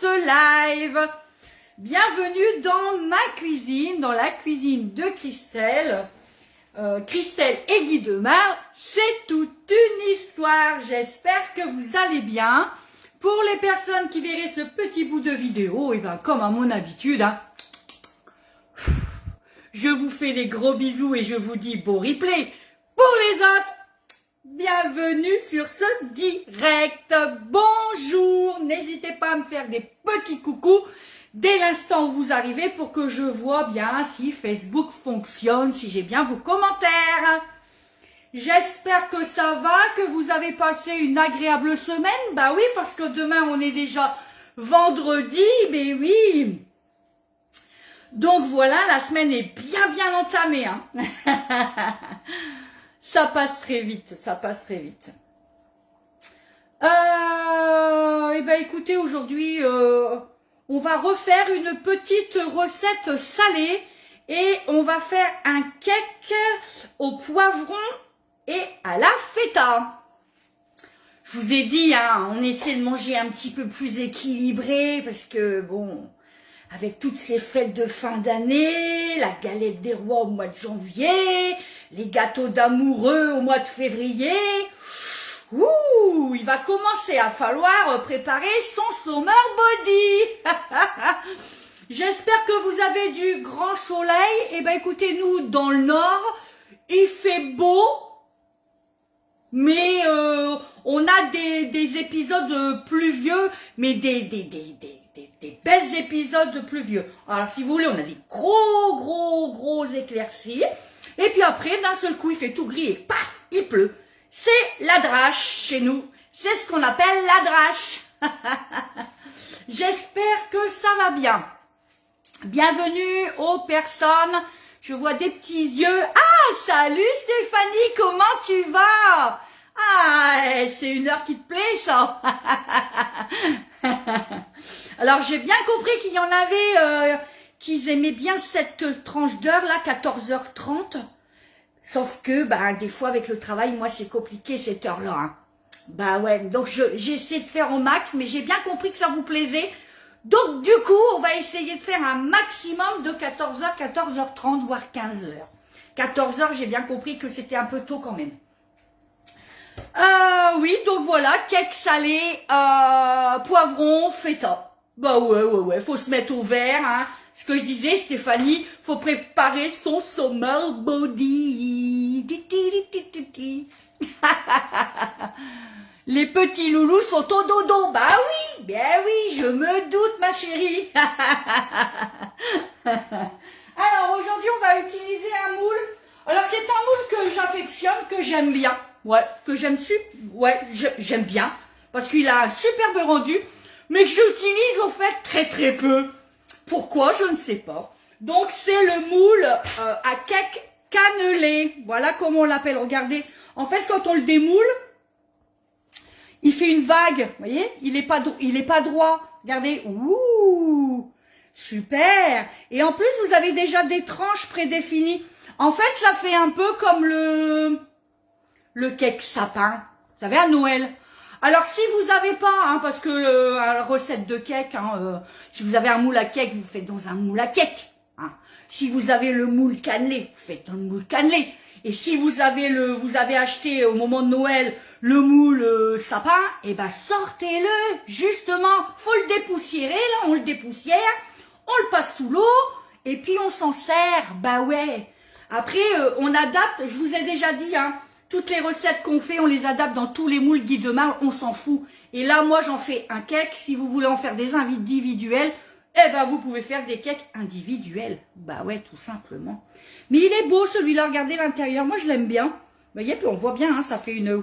ce live. Bienvenue dans ma cuisine, dans la cuisine de Christelle. Christelle et Guy Demar, c'est toute une histoire. J'espère que vous allez bien. Pour les personnes qui verraient ce petit bout de vidéo, et ben comme à mon habitude, je vous fais des gros bisous et je vous dis bon replay. Pour les autres, bienvenue sur ce direct. Bonjour, n'hésitez pas à me faire des petits coucous dès l'instant où vous arrivez pour que je vois bien si Facebook fonctionne, si j'ai bien vos commentaires. J'espère que ça va, que vous avez passé une agréable semaine. Bah oui, parce que demain on est déjà vendredi, mais oui. Donc voilà, la semaine est bien entamée. Hein. Ça passe très vite, ça passe très vite. Et ben écoutez, aujourd'hui, on va refaire une petite recette salée et on va faire un cake au poivron et à la feta. Je vous ai dit, hein, on essaie de manger un petit peu plus équilibré parce que bon, avec toutes ces fêtes de fin d'année, la galette des rois au mois de janvier, les gâteaux d'amoureux au mois de février, il va commencer à falloir préparer son summer body. J'espère que vous avez du grand soleil. Et ben écoutez, nous dans le nord, il fait beau, mais on a des épisodes pluvieux, mais des belles épisodes pluvieux. Alors si vous voulez, on a des gros éclaircies. Et puis après, d'un seul coup, il fait tout gris et paf, il pleut. C'est la drache chez nous. C'est ce qu'on appelle la drache. J'espère que ça va bien. Bienvenue aux personnes. Je vois des petits yeux. Ah, salut Stéphanie, comment tu vas? Ah, c'est une heure qui te plaît, ça. Alors, j'ai bien compris qu'il y en avait qui aimaient bien cette tranche d'heure, là, 14h30. Sauf que, des fois, avec le travail, moi, c'est compliqué, cette heure-là. Hein. Bah ouais, donc j'essaie de faire au max, mais j'ai bien compris que ça vous plaisait. Donc, du coup, on va essayer de faire un maximum de 14h, 14h30, voire 15h. 14h, j'ai bien compris que c'était un peu tôt quand même. Oui, donc voilà, cake salé, poivron, feta. Bah ouais, faut se mettre au vert, hein. Ce que je disais, Stéphanie, faut préparer son summer body. Les petits loulous sont au dodo. Bah oui, bien oui, je me doute, ma chérie. Alors, aujourd'hui, on va utiliser un moule. Alors, c'est un moule que j'affectionne, que j'aime bien. Ouais, que j'aime j'aime bien. Parce qu'il a un superbe rendu, mais que j'utilise au fait très peu. Pourquoi? Je ne sais pas. Donc, c'est le moule à cake cannelé. Voilà comment on l'appelle. Regardez. En fait, quand on le démoule, il fait une vague. Vous voyez? Il est pas droit. Regardez. Ouh! Super! Et en plus, vous avez déjà des tranches prédéfinies. En fait, ça fait un peu comme le cake sapin. Vous savez, à Noël. Alors, si vous n'avez pas, parce que la recette de cake, si vous avez un moule à cake, vous faites dans un moule à cake. Hein. Si vous avez le moule cannelé, vous faites dans le moule cannelé. Et si vous avez acheté au moment de Noël le moule sapin, et ben sortez-le, justement. Faut le dépoussiérer, là, on le dépoussière, on le passe sous l'eau, et puis on s'en sert. Bah ouais. Après, on adapte, je vous ai déjà dit, toutes les recettes qu'on fait, on les adapte dans tous les moules Guy Demar, on s'en fout. Et là, moi, j'en fais un cake. Si vous voulez en faire des individuels, eh ben, vous pouvez faire des cakes individuels. Bah ouais, tout simplement. Mais il est beau, celui-là. Regardez l'intérieur. Moi, je l'aime bien. Vous voyez, puis on voit bien, ça fait une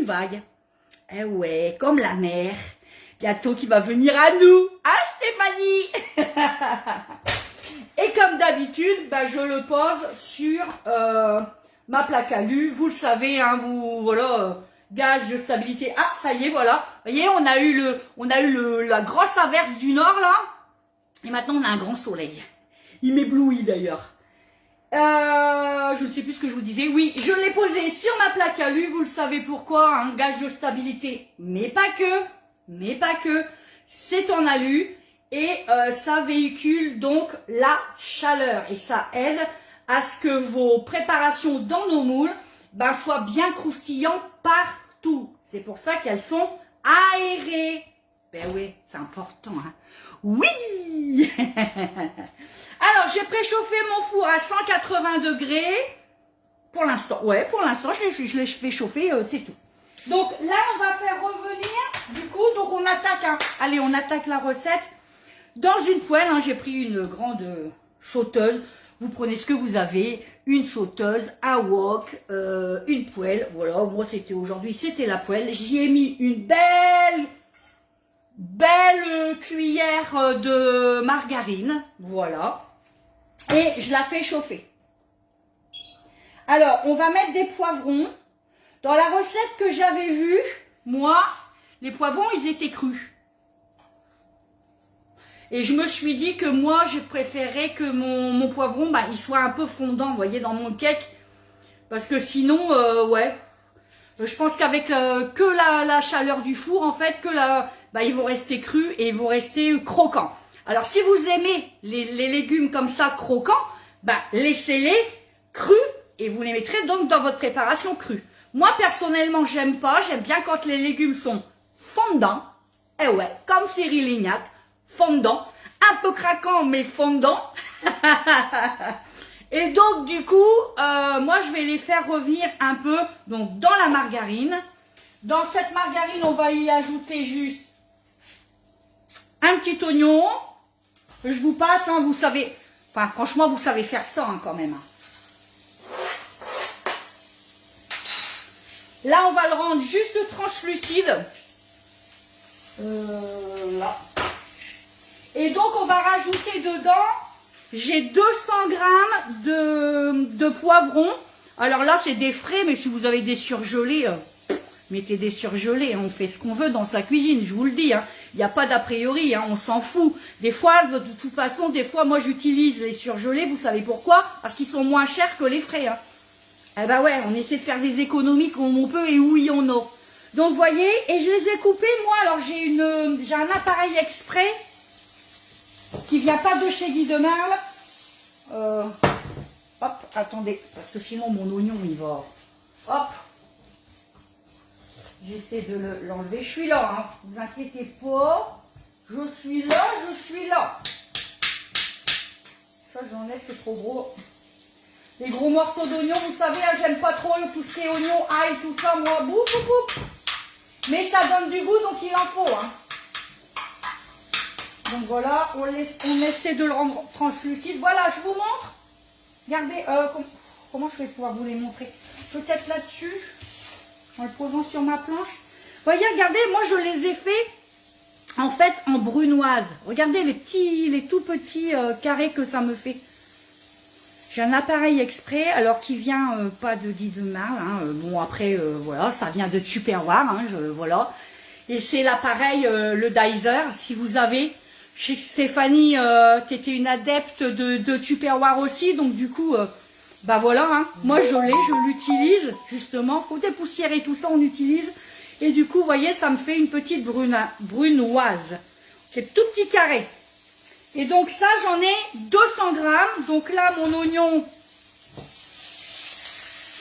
vague. Eh ouais, comme la mer. Bientôt qui va venir à nous. Hein, Stéphanie? Et comme d'habitude, je le pose sur ma plaque à lu. Vous le savez, voilà, gage de stabilité. Ah, ça y est, voilà. Vous voyez, on a eu la grosse averse du nord, là. Et maintenant, on a un grand soleil. Il m'éblouit, d'ailleurs. Je ne sais plus ce que je vous disais. Oui, je l'ai posé sur ma plaque à lu. Vous le savez pourquoi, gage de stabilité. Mais pas que. c'est en alu et ça véhicule donc la chaleur et ça aide à ce que vos préparations dans nos moules soient bien croustillantes partout. C'est pour ça qu'elles sont aérées. Ben oui, c'est important. Hein. Oui. Alors, j'ai préchauffé mon four à 180 degrés. Pour l'instant, ouais, pour l'instant, je l'ai fait chauffer, c'est tout. Donc là, on va faire revenir, du coup, donc on attaque, hein. Allez, on attaque la recette. Dans une poêle, hein, j'ai pris une grande sauteuse. Vous prenez ce que vous avez, une sauteuse, un wok, une poêle. Voilà, moi, c'était aujourd'hui, c'était la poêle. J'y ai mis une belle cuillère de margarine, voilà. Et je la fais chauffer. Alors, on va mettre des poivrons. Dans la recette que j'avais vue, moi, les poivrons, ils étaient crus. Et je me suis dit que moi, je préférais que mon poivron, il soit un peu fondant, vous voyez, dans mon cake. Parce que sinon, ouais, je pense qu'avec que la chaleur du four, en fait, ils vont rester crus et ils vont rester croquants. Alors, si vous aimez les légumes comme ça, croquants, laissez-les crus et vous les mettrez donc dans votre préparation crue. Moi, personnellement, j'aime pas. J'aime bien quand les légumes sont fondants. Eh ouais, comme Cyril Lignac, fondant. Un peu craquant, mais fondant. Et donc, du coup, moi, je vais les faire revenir un peu donc dans la margarine. Dans cette margarine, on va y ajouter juste un petit oignon. Je vous passe, hein, vous savez. Enfin, franchement, vous savez faire ça hein, quand même. Là, on va le rendre juste translucide. Là. Et donc, on va rajouter dedans, j'ai 200 grammes de poivrons. Alors là, c'est des frais, mais si vous avez des surgelés, mettez des surgelés. On fait ce qu'on veut dans sa cuisine, je vous le dis. Hein. Il n'y a pas d'a priori, hein, on s'en fout. Des fois, de toute façon, moi, j'utilise les surgelés. Vous savez pourquoi? Parce qu'ils sont moins chers que les frais. Hein. Eh ben ouais, on essaie de faire des économies comme on peut et où il y en a. Donc, vous voyez, et je les ai coupés, moi. Alors, j'ai un appareil exprès qui vient pas de chez Guy de Merle. Hop, attendez, parce que sinon, mon oignon, il va... Hop. J'essaie de l'enlever. Je suis là, hein. Ne vous inquiétez pas. Je suis là, je suis là. Ça, j'enlève, c'est trop gros. Les gros morceaux d'oignon, vous savez, hein, j'aime pas trop tout ce qui est oignon, ail, tout ça, moi, boum, boum, boum. Mais ça donne du goût, donc il en faut. Hein. Donc voilà, on essaie de le rendre translucide. Voilà, je vous montre. Regardez, comment je vais pouvoir vous les montrer? Peut-être là-dessus, en le posant sur ma planche. Voyez, regardez, moi je les ai fait en fait en brunoise. Regardez les tout petits carrés que ça me fait. J'ai un appareil exprès, alors qui vient pas de Guy de Merle. Hein. Bon après, voilà, ça vient de Tupperware. Hein, voilà. Et c'est l'appareil, le Dizer, si vous avez. Je sais que Stéphanie, tu étais une adepte de Tupperware aussi, donc du coup, voilà. Hein. Moi je l'utilise, justement. Faut dépoussiérer tout ça, on utilise. Et du coup, vous voyez, ça me fait une petite brunoise. C'est tout petit carré. Et donc ça, j'en ai 200 grammes. Donc là, mon oignon,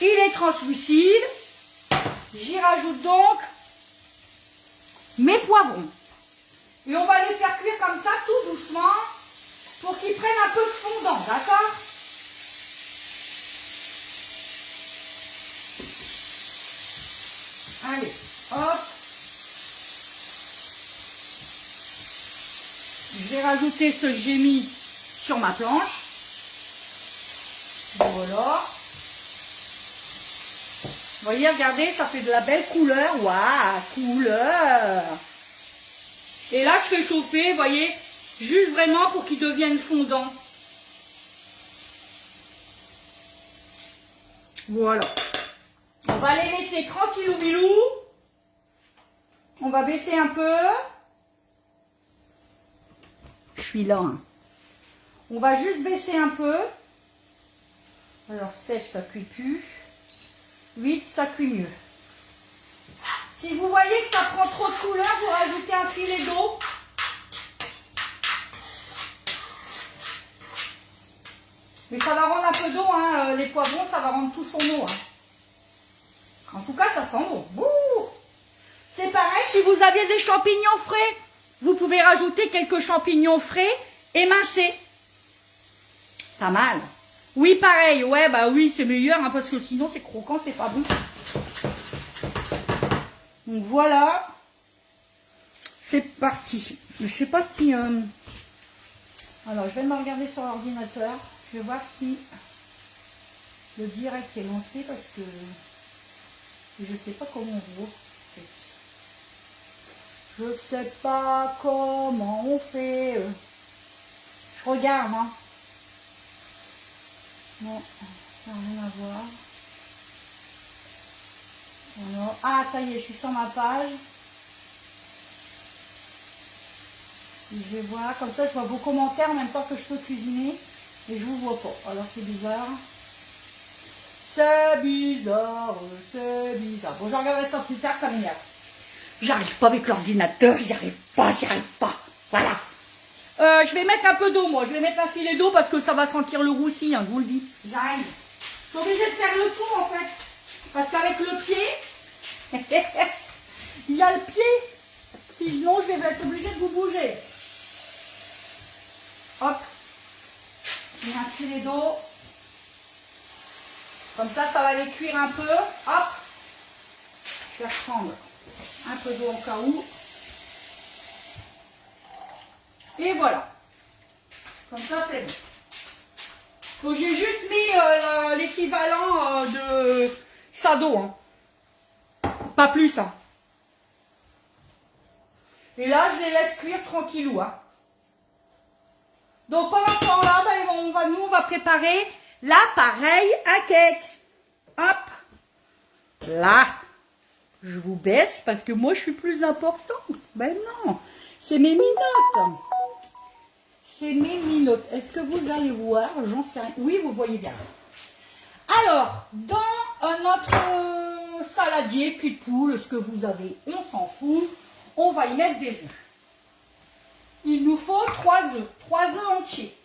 il est translucide. J'y rajoute donc mes poivrons. Et on va les faire cuire comme ça, tout doucement, pour qu'ils prennent un peu de fondant, d'accord? Allez, hop. Je vais rajouter ce que j'ai mis sur ma planche. Voilà. Vous voyez, regardez, ça fait de la belle couleur. Waouh, couleur. Et là, je fais chauffer, vous voyez, juste vraiment pour qu'ils deviennent fondants. Voilà. On va les laisser tranquillou bilou. On va baisser un peu. Je suis là. Hein. On va juste baisser un peu. Alors 7, ça cuit plus. 8, ça cuit mieux. Si vous voyez que ça prend trop de couleur, vous rajoutez un filet d'eau. Mais ça va rendre un peu d'eau, hein. Les poivrons, ça va rendre tout son eau. Hein. En tout cas, ça sent bon. Bouh. C'est pareil, si vous aviez des champignons frais, vous pouvez rajouter quelques champignons frais émincés. Pas mal. Oui, pareil. Ouais, bah oui, c'est meilleur, hein, parce que sinon, c'est croquant, c'est pas bon. Donc voilà. C'est parti. Je sais pas si... Alors, je vais me regarder sur l'ordinateur. Je vais voir si le direct est lancé, parce que je sais pas comment on voit. Je sais pas comment on fait. Je regarde, hein. Non, ça n'a rien à voir. Alors, ah, ça y est, je suis sur ma page. Je vais voir, comme ça je vois vos commentaires en même temps que je peux cuisiner. Et je vous vois pas. Alors c'est bizarre. C'est bizarre, c'est bizarre. Bon, je regarderai ça plus tard, ça m'énerve. J'arrive pas avec l'ordinateur, j'y arrive pas. Voilà. Je vais mettre un peu d'eau, moi. Je vais mettre un filet d'eau parce que ça va sentir le roussi, hein, je vous le dis. J'arrive. Je suis obligée de faire le tour, en fait. Parce qu'avec le pied, il y a le pied. Sinon, je vais être obligée de vous bouger. Hop. Je mets un filet d'eau. Comme ça, ça va les cuire un peu. Hop. Je vais reprendre un peu d'eau en cas où. Et voilà. Comme ça, c'est bon. Donc, j'ai juste mis l'équivalent de ça d'eau. Hein. Pas plus. Hein. Et là, je les laisse cuire tranquillou. Hein. Donc, pendant ce temps-là, ben, nous, on va préparer l'appareil à cake. Hop. Là. Je vous baisse parce que moi, je suis plus importante. Ben non. C'est mes minottes. C'est mes minottes. Est-ce que vous allez voir? J'en sais rien. Oui, vous voyez bien. Alors, dans notre saladier, cul de poule, ce que vous avez, on s'en fout. On va y mettre des œufs. Il nous faut 3 œufs. 3 œufs entiers.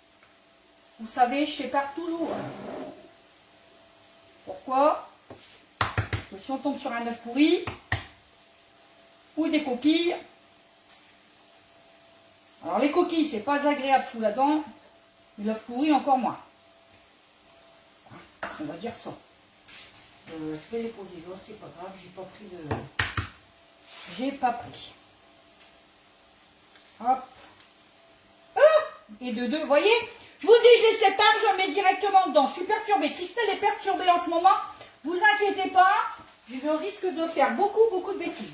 Vous savez, je sépare toujours. Pourquoi? Parce que si on tombe sur un œuf pourri ou des coquilles. Alors les coquilles, c'est pas agréable sous la dent. Mais l'œuf pourri, encore moins. On va dire ça. Je vais les poser là, c'est pas grave, j'ai pas pris de... J'ai pas pris. Hop. Et de deux, vous voyez? Je vous dis, je les sépare, je mets directement dedans. Je suis perturbée. Christelle est perturbée en ce moment. Vous inquiétez pas, je risque de faire beaucoup de bêtises.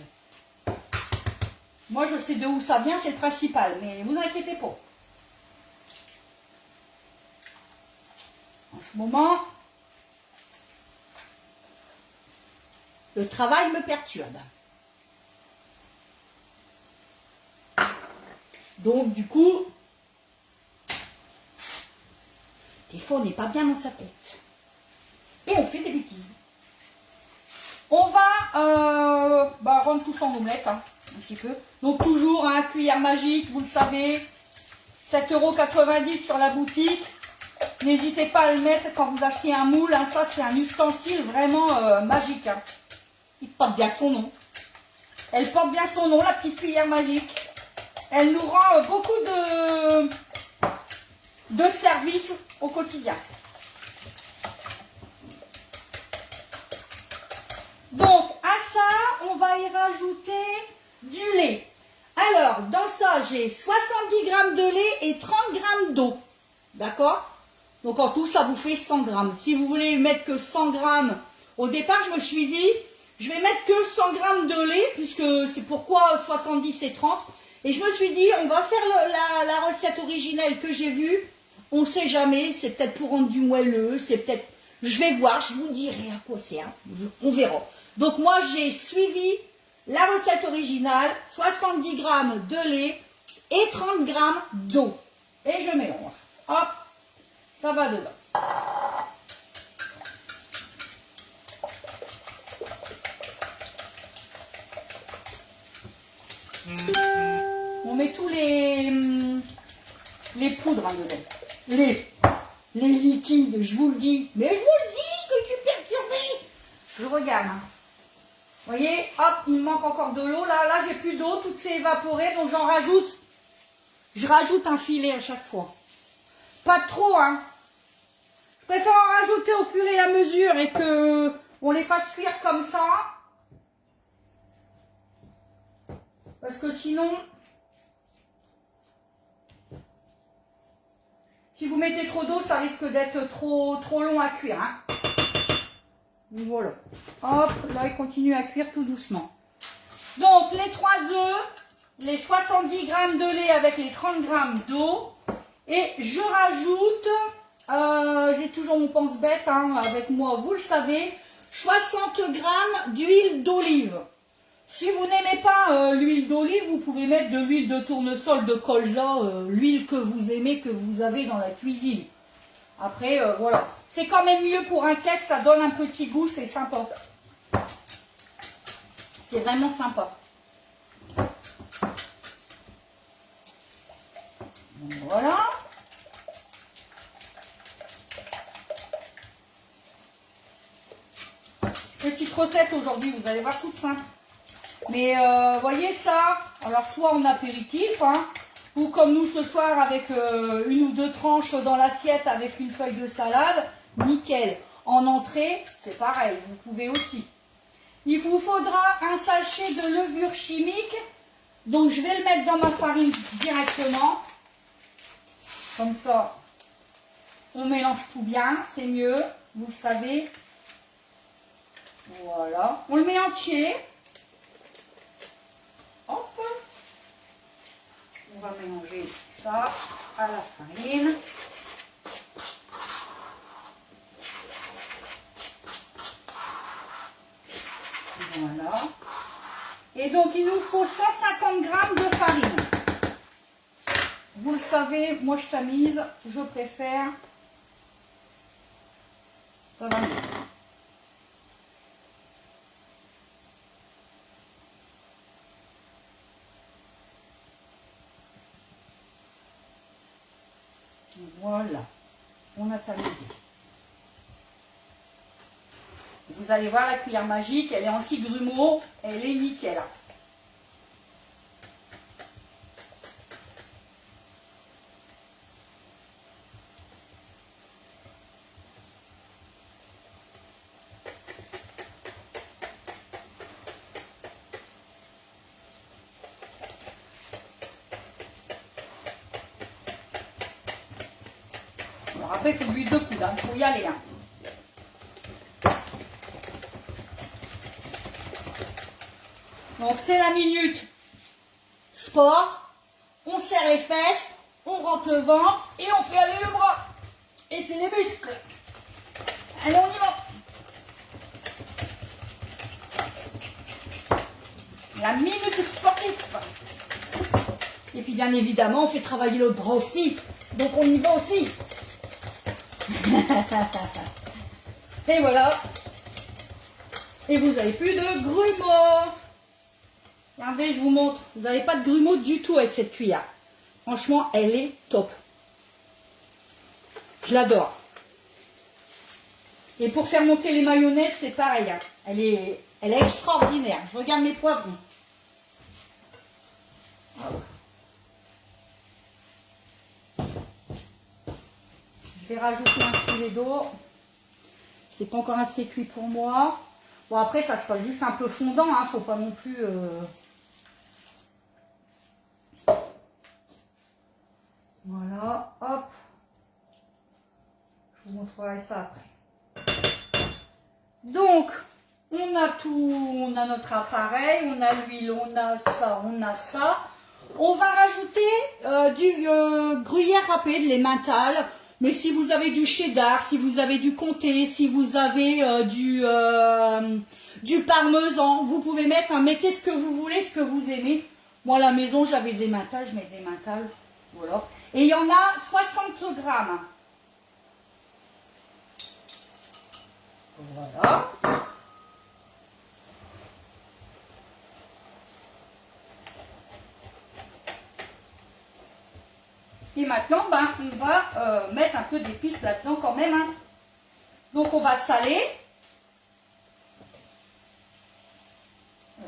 Moi, je sais de où ça vient, c'est le principal. Mais vous inquiétez pas. En ce moment, le travail me perturbe. Donc, du coup, des fois, on n'est pas bien dans sa tête. Et on fait des bêtises. On va rendre tout ça en omelette, hein, un petit peu. Donc, toujours, hein, cuillère magique, vous le savez, 7,90 € sur la boutique. N'hésitez pas à le mettre quand vous achetez un moule. Hein, ça, c'est un ustensile vraiment magique. Hein. Il porte bien son nom. Elle porte bien son nom, la petite cuillère magique. Elle nous rend beaucoup de services au quotidien. Donc, à ça, on va y rajouter du lait. Alors, dans ça, j'ai 70 g de lait et 30 g d'eau. D'accord? Donc, en tout, ça vous fait 100 g. Si vous voulez mettre que 100 g, au départ, je me suis dit, je vais mettre que 100 g de lait, puisque c'est pourquoi 70 et 30. Et je me suis dit, on va faire la recette originelle que j'ai vue. On ne sait jamais, c'est peut-être pour rendre du moelleux, c'est peut-être... Je vais voir, je vous dirai à quoi c'est. Hein. On verra. Donc moi, j'ai suivi la recette originale, 70 g de lait et 30 g d'eau. Et je mélange. Hop, ça va dedans. On met tous les poudres hein, dedans. les liquides, je vous le dis. Mais je vous le dis que je suis perturbée. Je regarde. Hein. Vous voyez, hop, il me manque encore de l'eau. Là, j'ai plus d'eau, tout s'est évaporé, donc j'en rajoute. Je rajoute un filet à chaque fois. Pas trop, hein. Je préfère en rajouter au fur et à mesure et que on les fasse cuire comme ça. Parce que sinon, si vous mettez trop d'eau, ça risque d'être trop long à cuire. Hein. Voilà. Hop, là, il continue à cuire tout doucement. Donc, les 3 œufs, les 70 g de lait avec les 30 g d'eau. Et je rajoute, j'ai toujours mon pense-bête hein, avec moi, vous le savez, 60 g d'huile d'olive. Si vous n'aimez pas l'huile d'olive, vous pouvez mettre de l'huile de tournesol, de colza, l'huile que vous aimez, que vous avez dans la cuisine. Après, voilà. C'est quand même mieux pour un cake, ça donne un petit goût, c'est sympa. C'est vraiment sympa. Voilà. Petite recette aujourd'hui, vous allez voir, toute simple. Mais voyez ça, alors soit en apéritif, hein, ou comme nous ce soir avec une ou deux tranches dans l'assiette avec une feuille de salade, nickel. En entrée, c'est pareil, vous pouvez aussi. Il vous faudra un sachet de levure chimique, donc je vais le mettre dans ma farine directement. Comme ça, on mélange tout bien, c'est mieux, vous le savez. Voilà, on le met entier. Hop. On va mélanger ça à la farine. Voilà. Et donc, il nous faut 150 g de farine. Vous le savez, moi je tamise, je préfère. Ça va mieux. Voilà, on a tamisé. Vous allez voir la cuillère magique, elle est anti-grumeau, elle est nickel. Alors après, il faut de l'huile de coude, il faut y aller. Hein. Donc c'est la minute sport, on serre les fesses, on rentre le ventre et on fait aller le bras. Et c'est les muscles. Allez, on y va. La minute sportive. Et puis bien évidemment, on fait travailler l'autre bras aussi. Donc on y va aussi. Et voilà. Et vous n'avez plus de grumeaux. Regardez, je vous montre. Vous n'avez pas de grumeaux du tout avec cette cuillère. Franchement, elle est top. Je l'adore. Et pour faire monter les mayonnaises, c'est pareil. Hein. Elle est extraordinaire. Je regarde mes poivrons. Je vais rajouter un filet d'eau. C'est pas encore assez cuit pour moi. Bon, après, ça sera juste un peu fondant. Hein. Faut pas non plus... Voilà, hop. Je vous montrerai ça après. Donc, on a tout, on a notre appareil, on a l'huile, on a ça, on a ça. On va rajouter du gruyère râpé, de l'emmental. Mais si vous avez du cheddar, si vous avez du comté, si vous avez du parmesan, vous pouvez mettre, hein, mettez ce que vous voulez, ce que vous aimez. Moi, à la maison, j'avais de l'emmental, je mets de l'emmental. Voilà. Et il y en a 60 grammes. Voilà. Et maintenant, ben, on va mettre un peu d'épices là-dedans quand même. Hein. Donc, on va saler.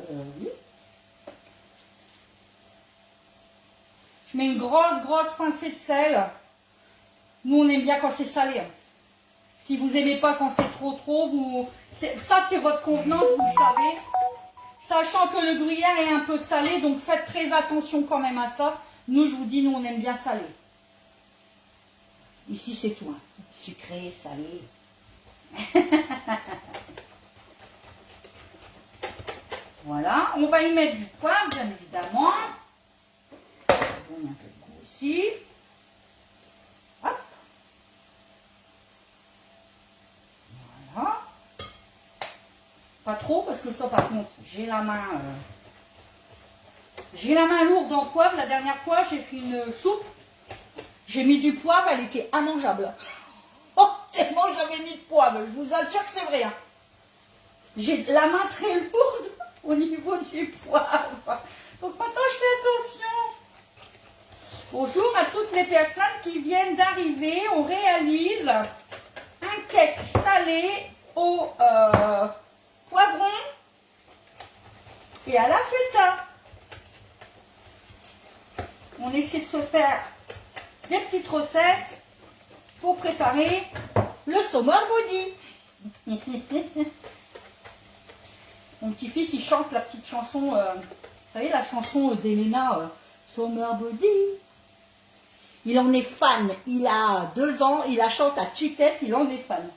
Oui. Je mets une grosse pincée de sel. Nous, on aime bien quand c'est salé. Hein. Si vous n'aimez pas quand c'est trop, ça, c'est votre convenance, vous le savez. Sachant que le gruyère est un peu salé, donc faites très attention quand même à ça. Nous, je vous dis, nous, on aime bien salé. Ici, c'est tout. Hein. Sucré, salé. Voilà. On va y mettre du poivre, bien évidemment. Ça donne un peu de goût aussi. Hop. Voilà. Pas trop, parce que ça, par contre, j'ai la main lourde en poivre. La dernière fois, j'ai fait une soupe. J'ai mis du poivre, elle était immangeable. Oh, tellement j'avais mis de poivre. Je vous assure que c'est vrai. Hein. J'ai la main très lourde au niveau du poivre. Donc maintenant, je fais attention. Bonjour à toutes les personnes qui viennent d'arriver. On réalise un cake salé au poivron et à la feta. On essaie de se faire des petites recettes pour préparer le summer body. Mon petit-fils, il chante la petite chanson, vous savez, la chanson d'Elena, Summer Body. Il en est fan. Il a 2 ans, il la chante à tue-tête, il en est fan.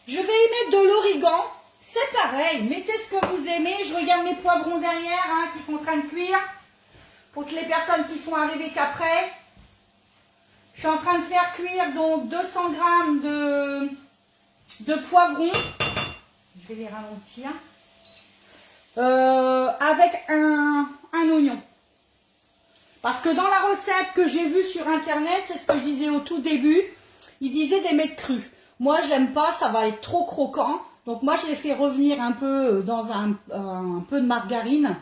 Je vais y mettre de l'origan. C'est pareil, mettez ce que vous aimez. Je regarde mes poivrons derrière, hein, qui sont en train de cuire. Pour toutes les personnes qui sont arrivées qu'après. Je suis en train de faire cuire donc 200 g de poivrons. Je vais les ralentir. Avec un oignon. Parce que dans la recette que j'ai vue sur internet, c'est ce que je disais au tout début, il disait de les mettre crus. Moi, j'aime pas, ça va être trop croquant. Donc moi, je les fais revenir un peu dans un peu de margarine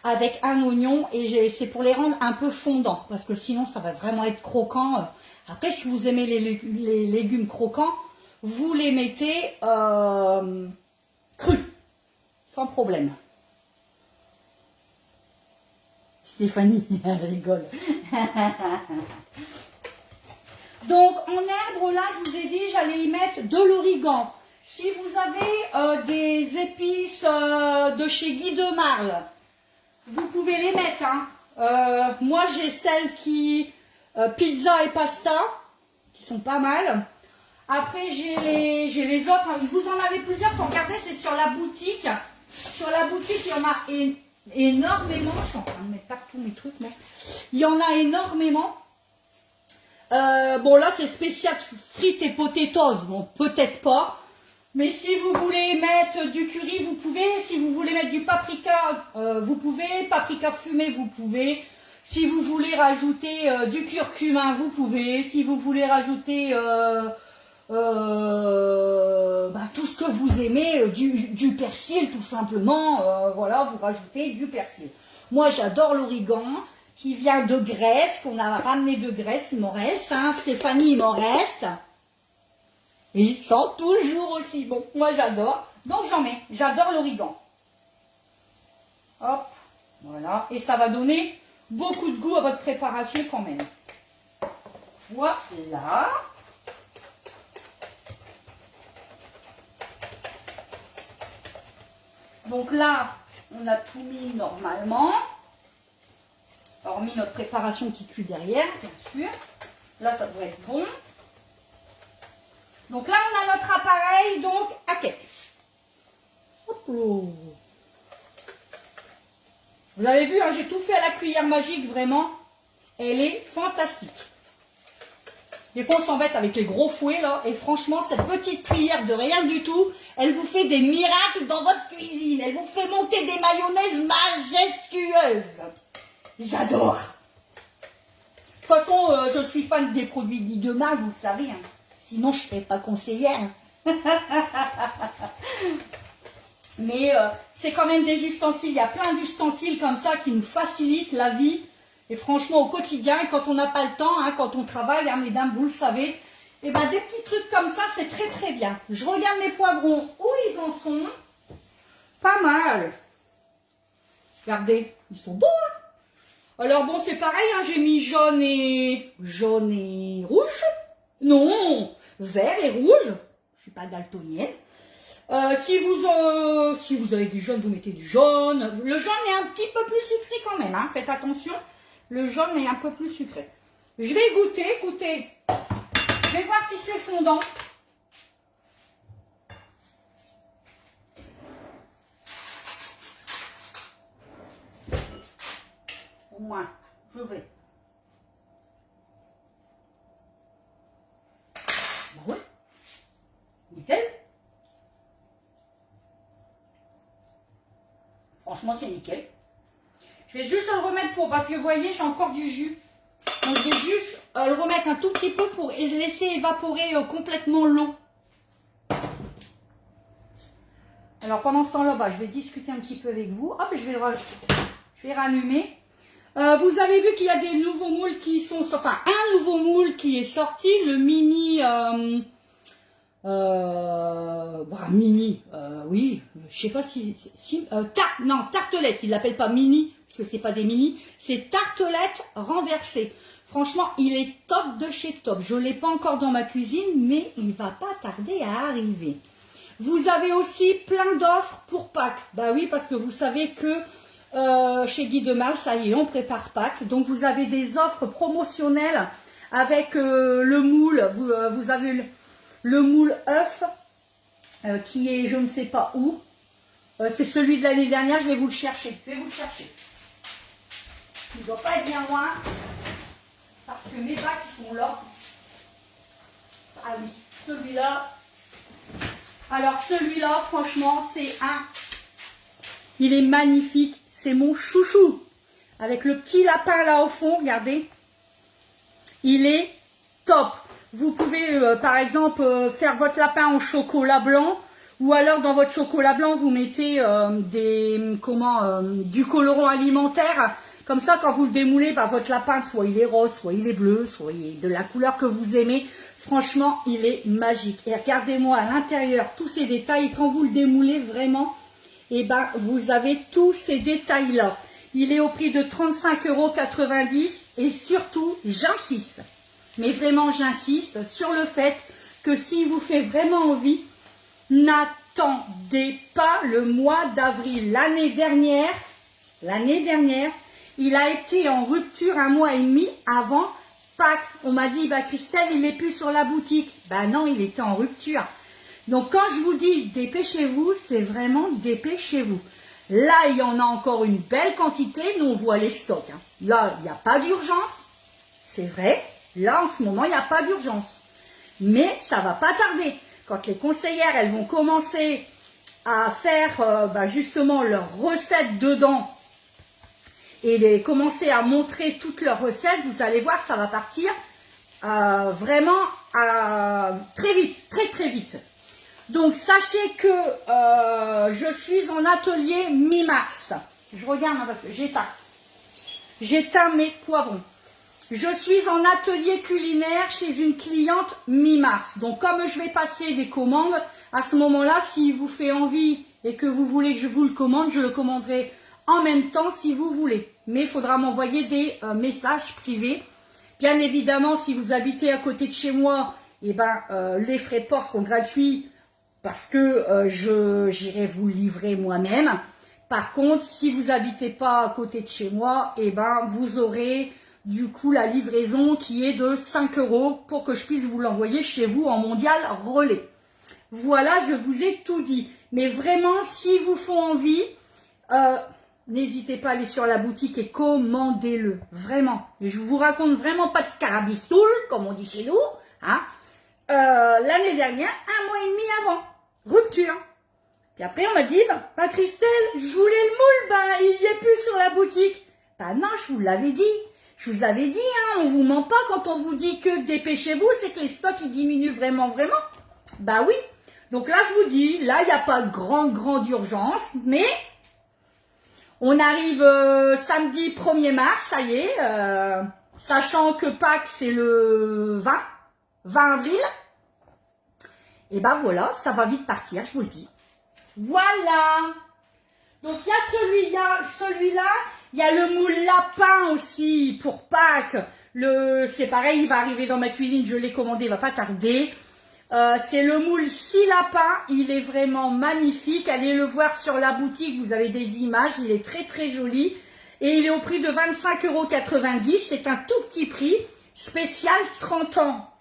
avec un oignon et c'est pour les rendre un peu fondants. Parce que sinon, ça va vraiment être croquant. Après, si vous aimez les légumes croquants, vous les mettez crus, sans problème. Stéphanie, elle rigole. Donc, en herbe, là, je vous ai dit, j'allais y mettre de l'origan. Si vous avez des épices de chez Guy de Marle, vous pouvez les mettre. Hein. Moi, j'ai celles qui pizza et pasta, qui sont pas mal. Après, j'ai les autres. Vous en avez plusieurs. Faut regarder, c'est sur la boutique. Sur la boutique, il y en a énormément. Je suis en train de mettre partout mes trucs, moi. Il y en a énormément. Bon, là, c'est spécial frites et potatoes. Bon, peut-être pas. Mais si vous voulez mettre du curry, vous pouvez. Si vous voulez mettre du paprika, vous pouvez. Paprika fumé, vous pouvez. Si vous voulez rajouter du curcuma, vous pouvez. Si vous voulez rajouter tout ce que vous aimez, du persil tout simplement, voilà, vous rajoutez du persil. Moi j'adore l'origan qui vient de Grèce, qu'on a ramené de Grèce, il m'en reste, hein, Stéphanie il m'en reste, et il sent toujours aussi bon, moi j'adore, donc j'en mets, j'adore l'origan. Hop, voilà, et ça va donner beaucoup de goût à votre préparation quand même. Voilà. Donc là, on a tout mis normalement, hormis notre préparation qui cuit derrière, bien sûr. Là, ça devrait être bon. Donc là, on a notre appareil donc à cake. Hop là. Vous avez vu, hein, j'ai tout fait à la cuillère magique, vraiment. Elle est fantastique. Des fois, on s'embête avec les gros fouets, là. Et franchement, cette petite cuillère de rien du tout, elle vous fait des miracles dans votre cuisine. Elle vous fait monter des mayonnaises majestueuses. J'adore. De toute façon, je suis fan des produits Guy de Marle, vous le savez. Hein. Sinon, je ne serais pas conseillère. Mais c'est quand même des ustensiles. Il y a plein d'ustensiles comme ça qui nous facilitent la vie. Et franchement, au quotidien, quand on n'a pas le temps, hein, quand on travaille, hein, mesdames, vous le savez, et ben des petits trucs comme ça, c'est très très bien. Je regarde mes poivrons, où ils en sont. Pas mal. Regardez, ils sont beaux, hein. Alors bon, c'est pareil, hein, j'ai mis jaune et rouge. Non, vert et rouge. Je suis pas daltonienne. Si vous avez du jaune, vous mettez du jaune. Le jaune est un petit peu plus sucré quand même, hein, faites attention. Le jaune est un peu plus sucré. Je vais goûter, écoutez. Je vais voir si c'est fondant. Au moins, je vais. Bah ouais. Nickel. Franchement, c'est nickel. Je vais juste le remettre parce que vous voyez, j'ai encore du jus. Donc, je vais juste le remettre un tout petit peu pour laisser évaporer complètement l'eau. Alors, pendant ce temps-là, bah, je vais discuter un petit peu avec vous. Hop, je vais rallumer. Vous avez vu qu'il y a des nouveaux moules qui sont... Enfin, un nouveau moule qui est sorti, le mini... oui, je sais pas non, tartelette, il l'appelle pas mini, parce que c'est pas des mini, c'est tartelette renversée. Franchement, il est top de chez top. Je l'ai pas encore dans ma cuisine, mais il va pas tarder à arriver. Vous avez aussi plein d'offres pour Pâques. Bah oui, parce que vous savez que chez Guy de Mal, ça y est, on prépare Pâques. Donc vous avez des offres promotionnelles avec le moule. Vous avez le moule œuf qui est je ne sais pas où. C'est celui de l'année dernière, je vais vous le chercher. Il ne doit pas être bien loin. Parce que mes bacs sont là. Ah oui, celui-là. Alors celui-là, franchement, c'est il est magnifique. C'est mon chouchou. Avec le petit lapin là au fond, regardez. Il est top. Vous pouvez, par exemple, faire votre lapin en chocolat blanc. Ou alors, dans votre chocolat blanc, vous mettez du colorant alimentaire. Comme ça, quand vous le démoulez, bah, votre lapin, soit il est rose, soit il est bleu, soit il est de la couleur que vous aimez. Franchement, il est magique. Et regardez-moi à l'intérieur, tous ces détails. Et quand vous le démoulez vraiment, et ben, vous avez tous ces détails-là. Il est au prix de 35,90 € et surtout, j'insiste, mais vraiment j'insiste sur le fait que s'il vous fait vraiment envie, n'attendez pas le mois d'avril. L'année dernière, il a été en rupture 1 mois et demi avant Pâques. On m'a dit, bah Christelle, il n'est plus sur la boutique. Bah non, il était en rupture. Donc quand je vous dis dépêchez-vous, c'est vraiment dépêchez-vous. Là, il y en a encore une belle quantité. Nous, on voit les stocks. Hein. Là, il n'y a pas d'urgence. C'est vrai. Là, en ce moment, il n'y a pas d'urgence. Mais ça va pas tarder. Quand les conseillères, elles vont commencer à faire justement leurs recettes dedans et commencer à montrer toutes leurs recettes, vous allez voir, ça va partir vraiment très vite, très très vite. Donc, sachez que je suis en atelier mi-mars. Je regarde, parce que j'éteins mes poivrons. Je suis en atelier culinaire chez une cliente mi-mars. Donc, comme je vais passer des commandes, à ce moment-là, s'il vous fait envie et que vous voulez que je vous le commande, je le commanderai en même temps si vous voulez. Mais il faudra m'envoyer des messages privés. Bien évidemment, si vous habitez à côté de chez moi, les frais de port seront gratuits. Parce que j'irai vous livrer moi-même. Par contre, si vous n'habitez pas à côté de chez moi, vous aurez du coup la livraison qui est de 5 € pour que je puisse vous l'envoyer chez vous en mondial relais. Voilà, je vous ai tout dit. Mais vraiment, si vous font envie, n'hésitez pas à aller sur la boutique et commandez-le. Vraiment. Je vous raconte vraiment pas de carabistoule, comme on dit chez nous. Hein. L'année dernière, 1 mois et demi avant. Rupture. Puis après, on m'a dit, bah Christelle, je voulais le moule, il n'y est plus sur la boutique. Bah non, je vous l'avais dit. Je vous avais dit, hein, on vous ment pas quand on vous dit que dépêchez-vous, c'est que les stocks, ils diminuent vraiment, vraiment. Bah oui. Donc là, je vous dis, là, il n'y a pas de grande urgence, mais on arrive samedi 1er mars, ça y est, sachant que Pâques, c'est le 20 avril. Et ben voilà, ça va vite partir, je vous le dis. Voilà. Donc il y a celui-là, il y a le moule lapin aussi pour Pâques. C'est pareil, il va arriver dans ma cuisine, je l'ai commandé, il va pas tarder. C'est le moule 6 lapins, il est vraiment magnifique. Allez le voir sur la boutique, vous avez des images, il est très joli. Et il est au prix de 25,90 €, c'est un tout petit prix, spécial 30 ans.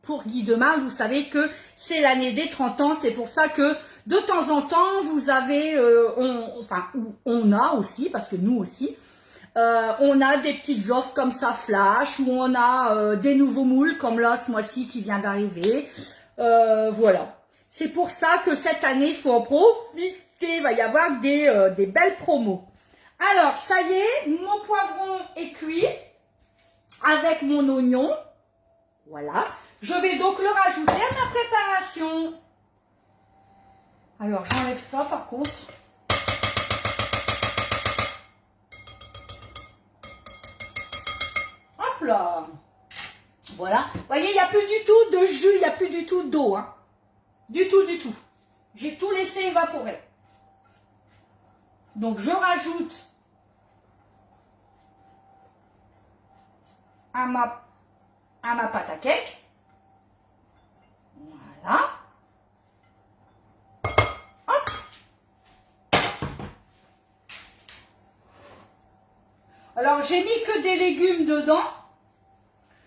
Pour Guy de Marle, vous savez que c'est l'année des 30 ans, c'est pour ça que de temps en temps, vous avez, on a aussi, parce que nous aussi, on a des petites offres comme ça flash, où on a des nouveaux moules, comme là ce mois-ci qui vient d'arriver. Voilà. C'est pour ça que cette année, il faut en profiter, il va y avoir des belles promos. Alors, ça y est, mon poivron est cuit avec mon oignon. Voilà. Je vais donc le rajouter à ma préparation. Alors, j'enlève ça par contre. Hop là. Voilà. Vous voyez, il n'y a plus du tout de jus, il n'y a plus du tout d'eau. Hein. Du tout. J'ai tout laissé évaporer. Donc, je rajoute à ma pâte à cake. Voilà. Hop. Alors, j'ai mis que des légumes dedans.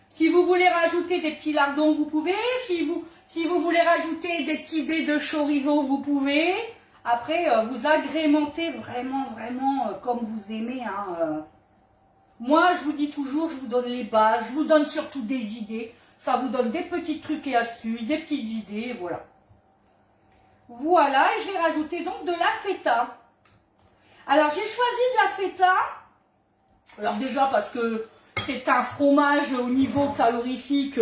Si vous voulez rajouter des petits lardons, vous pouvez. Si vous voulez rajouter des petits dés de chorizo, vous pouvez. Après, vous agrémentez vraiment comme vous aimez. Hein. Moi, je vous dis toujours, je vous donne les bases, je vous donne surtout des idées. Ça vous donne des petits trucs et astuces, des petites idées, voilà. Voilà, et je vais rajouter donc de la feta. Alors, j'ai choisi de la feta. Alors déjà, parce que c'est un fromage au niveau calorifique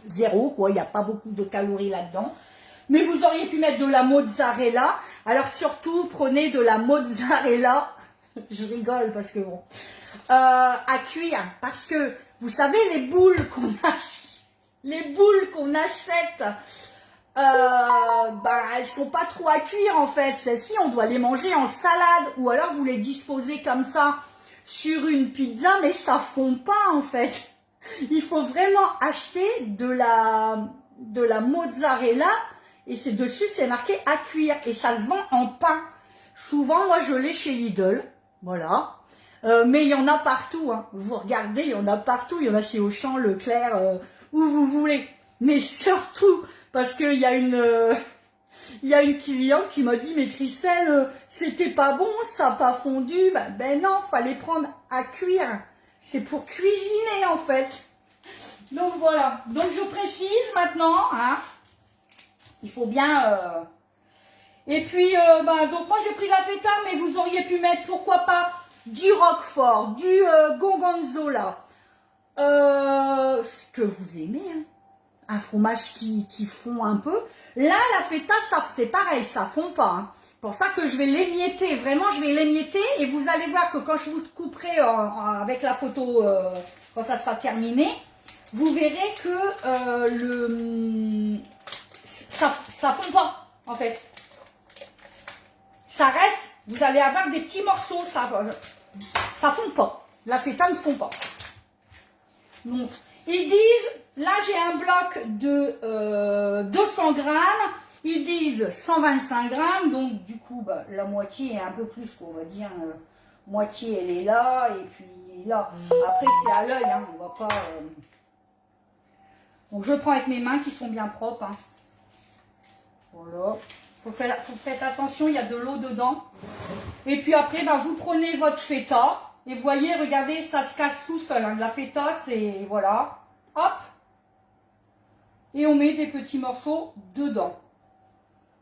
zéro, quoi. Il n'y a pas beaucoup de calories là-dedans. Mais vous auriez pu mettre de la mozzarella. Alors surtout, prenez de la mozzarella. Je rigole parce que bon. À cuire. Parce que, vous savez, les boules qu'on achète, elles sont pas trop à cuire en fait. Celles-ci, on doit les manger en salade. Ou alors, vous les disposez comme ça sur une pizza, mais ça fond pas en fait. Il faut vraiment acheter de la mozzarella. Et c'est dessus, c'est marqué à cuire. Et ça se vend en pain. Souvent, moi, je l'ai chez Lidl. Voilà. Mais il y en a partout. Hein. Vous regardez, il y en a partout. Il y en a chez Auchan, Leclerc, où vous voulez. Mais surtout, parce qu'il y a une cliente qui m'a dit, mais Christelle, c'était pas bon, ça n'a pas fondu. Ben non, fallait prendre à cuire. C'est pour cuisiner, en fait. Donc, voilà. Donc, je précise maintenant, hein. Il faut bien... Et puis, donc moi j'ai pris la feta, mais vous auriez pu mettre, pourquoi pas, du roquefort, du gorgonzola. Ce que vous aimez, hein. Un fromage qui fond un peu. Là, la feta, c'est pareil, ça fond pas. Hein. Pour ça que je vais l'émietter, vraiment je vais l'émietter. Et vous allez voir que quand je vous couperai avec la photo, quand ça sera terminé, vous verrez que ça fond pas, en fait. Ça reste, vous allez avoir des petits morceaux, ça fond pas. La feta ne fond pas. Donc, ils disent, là j'ai un bloc de 200 grammes, ils disent 125 grammes, donc du coup, la moitié est un peu plus, on va dire, moitié elle est là, et puis là. Après c'est à l'œil, hein, on va pas... Donc je prends avec mes mains qui sont bien propres. Hein. Voilà. Faut faire attention, il y a de l'eau dedans. Et puis après, vous prenez votre feta. Et vous voyez, regardez, ça se casse tout seul. Hein. La feta, c'est... Voilà. Hop. Et on met des petits morceaux dedans.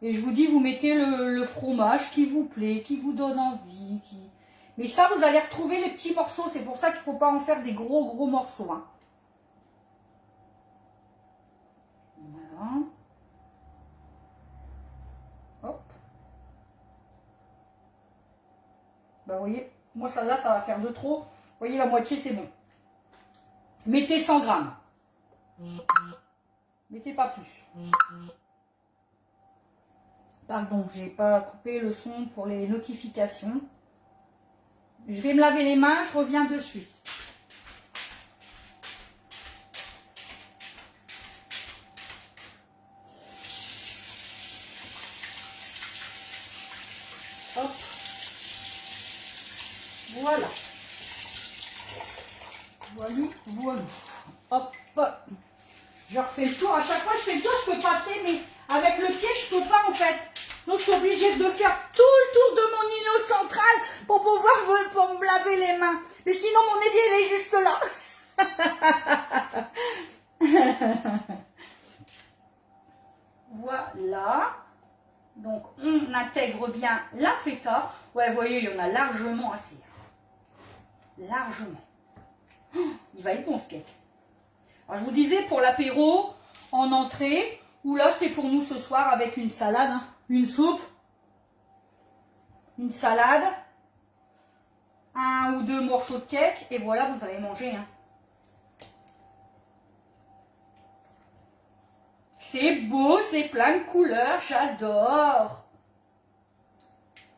Et je vous dis, vous mettez le fromage qui vous plaît, qui vous donne envie. Mais ça, vous allez retrouver les petits morceaux. C'est pour ça qu'il ne faut pas en faire des gros morceaux. Hein. Voilà. Bah, vous voyez, moi, ça là, ça va faire de trop. Vous voyez, la moitié, c'est bon. Mettez 100 grammes. Mettez pas plus. Pardon, j'ai pas coupé le son pour les notifications. Je vais me laver les mains, je reviens de suite. Hop. Voilà. Voilà, voilà. Hop. Je refais le tour. À chaque fois que je fais le tour, je peux passer, mais avec le pied, je peux pas en fait. Donc, je suis obligée de faire tout le tour de mon îlot central pour pouvoir pour me laver les mains. Mais sinon, mon évier, il est juste là. Voilà. Donc, on intègre bien la feta. Ouais, vous voyez, il y en a largement assez. Largement. Il va être bon ce cake. Alors, je vous disais, pour l'apéro, en entrée, ou là, c'est pour nous ce soir avec une salade, hein, une soupe, une salade, 1 ou 2 morceaux de cake, et voilà, vous allez manger. Hein. C'est beau, c'est plein de couleurs, j'adore.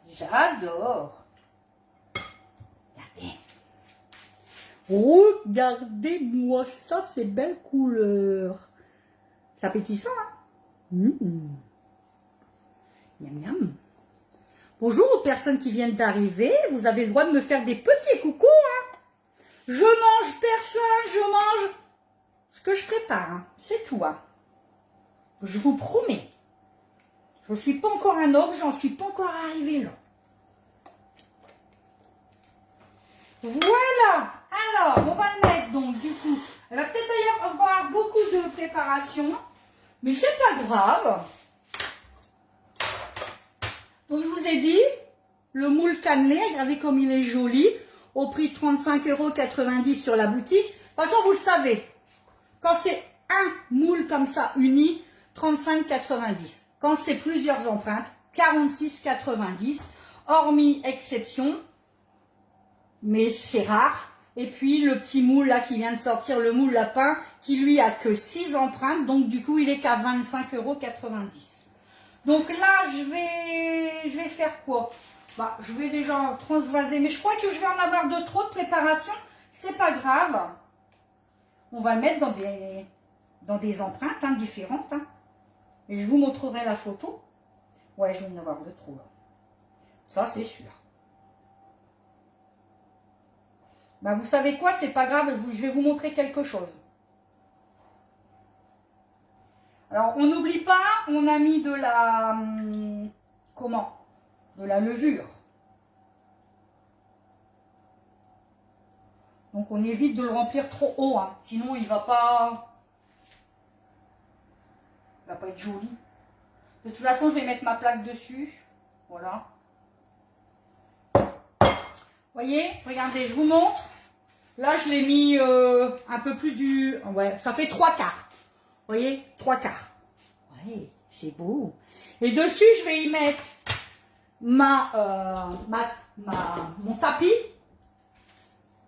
J'adore. Regardez. Regardez-moi ça, ces belles couleurs. C'est appétissant, hein? Miam, miam. Bonjour aux personnes qui viennent d'arriver. Vous avez le droit de me faire des petits coucous, hein? Je mange personne, je mange ce que je prépare, hein. C'est tout, hein. Je vous promets. Je ne suis pas encore un homme, j'en suis pas encore arrivé là. Voilà. Alors, on va le mettre donc du coup. Elle va peut-être y avoir beaucoup de préparation, mais c'est pas grave. Donc je vous ai dit, le moule cannelé, regardez comme il est joli, au prix de 35,90 € sur la boutique. De toute façon, vous le savez, quand c'est un moule comme ça uni, 35,90 €. Quand c'est plusieurs empreintes, 46,90 €, hormis exception, mais c'est rare. Et puis le petit moule là qui vient de sortir, le moule lapin, qui lui a que 6 empreintes, donc du coup il est qu'à 25,90 €. Donc là je vais faire quoi? Bah je vais déjà transvaser, mais je crois que je vais en avoir de trop de préparation, c'est pas grave. On va le mettre dans des empreintes hein, différentes. Hein. Et je vous montrerai la photo. Ouais, je vais en avoir de trop là. Ça c'est sûr. Bah, vous savez quoi, c'est pas grave, je vais vous montrer quelque chose. Alors, on n'oublie pas, on a mis de la... comment? De la levure. Donc, on évite de le remplir trop haut, hein, sinon il va pas être joli. De toute façon, je vais mettre ma plaque dessus. Voilà. Voyez, regardez, je vous montre. Là, je l'ai mis un peu plus du... Ouais, ça fait 3/4. Vous voyez, 3/4. Ouais, c'est beau. Et dessus, je vais y mettre mon tapis.